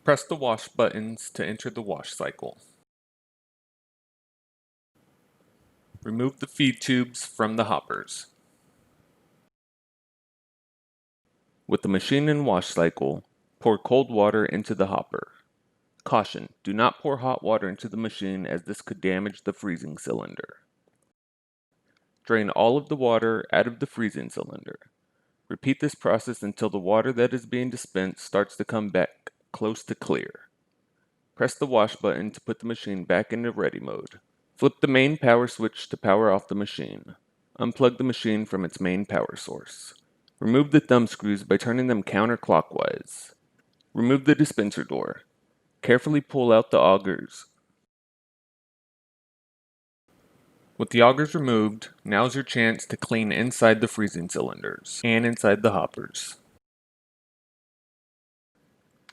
Press the wash buttons to enter the wash cycle. Remove the feed tubes from the hoppers. With the machine in wash cycle, pour cold water into the hopper. Caution, do not pour hot water into the machine as this could damage the freezing cylinder. Drain all of the water out of the freezing cylinder. Repeat this process until the water that is being dispensed starts to come back close to clear. Press the wash button to put the machine back into ready mode. Flip the main power switch to power off the machine. Unplug the machine from its main power source. Remove the thumb screws by turning them counterclockwise. Remove the dispenser door. Carefully pull out the augers. With the augers removed, now's your chance to clean inside the freezing cylinders and inside the hoppers.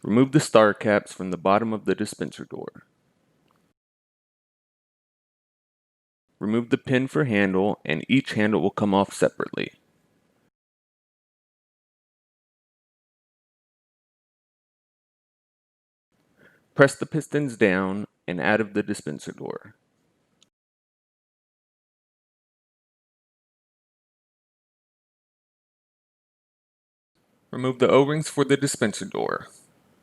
Remove the star caps from the bottom of the dispenser door. Remove the pin for handle, and each handle will come off separately. Press the pistons down and out of the dispenser door. Remove the O-rings for the dispenser door.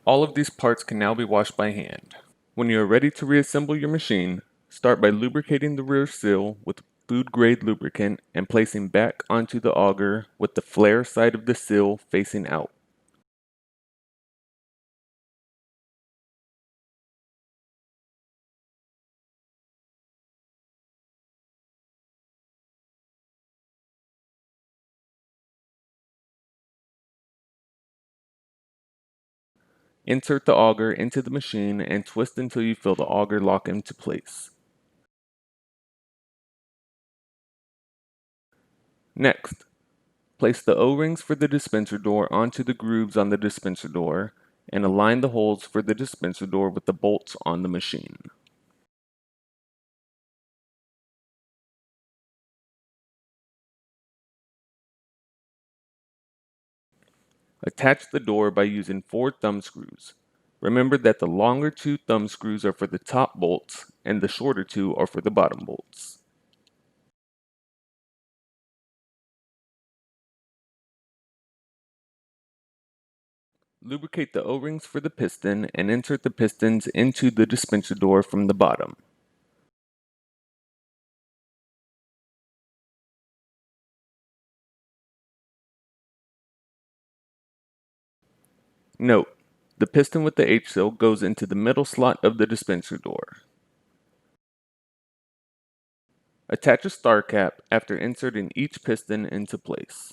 All of these parts can now be washed by hand. When you are ready to reassemble your machine, start by lubricating the rear seal with food-grade lubricant and placing back onto the auger with the flare side of the seal facing out. Insert the auger into the machine and twist until you feel the auger lock into place. Next, place the O-rings for the dispenser door onto the grooves on the dispenser door and align the holes for the dispenser door with the bolts on the machine. Attach the door by using 4 thumb screws. Remember that the longer 2 thumb screws are for the top bolts and the shorter 2 are for the bottom bolts. Lubricate the O-rings for the piston and insert the pistons into the dispenser door from the bottom. Note, the piston with the H-seal goes into the middle slot of the dispenser door. Attach a star cap after inserting each piston into place.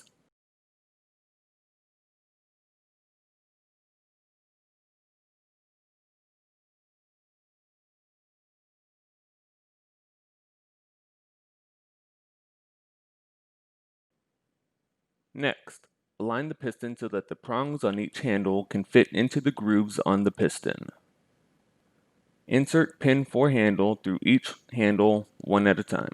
Next, align the piston so that the prongs on each handle can fit into the grooves on the piston. Insert pin for handle through each handle one at a time.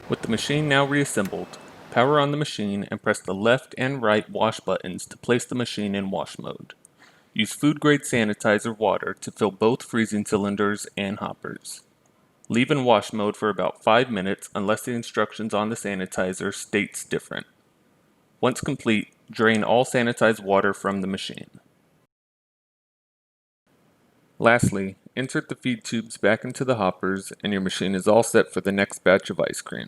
With the machine now reassembled, power on the machine and press the left and right wash buttons to place the machine in wash mode. Use food-grade sanitizer water to fill both freezing cylinders and hoppers. Leave in wash mode for about 5 minutes unless the instructions on the sanitizer states different. Once complete, drain all sanitized water from the machine. Lastly, insert the feed tubes back into the hoppers and your machine is all set for the next batch of ice cream.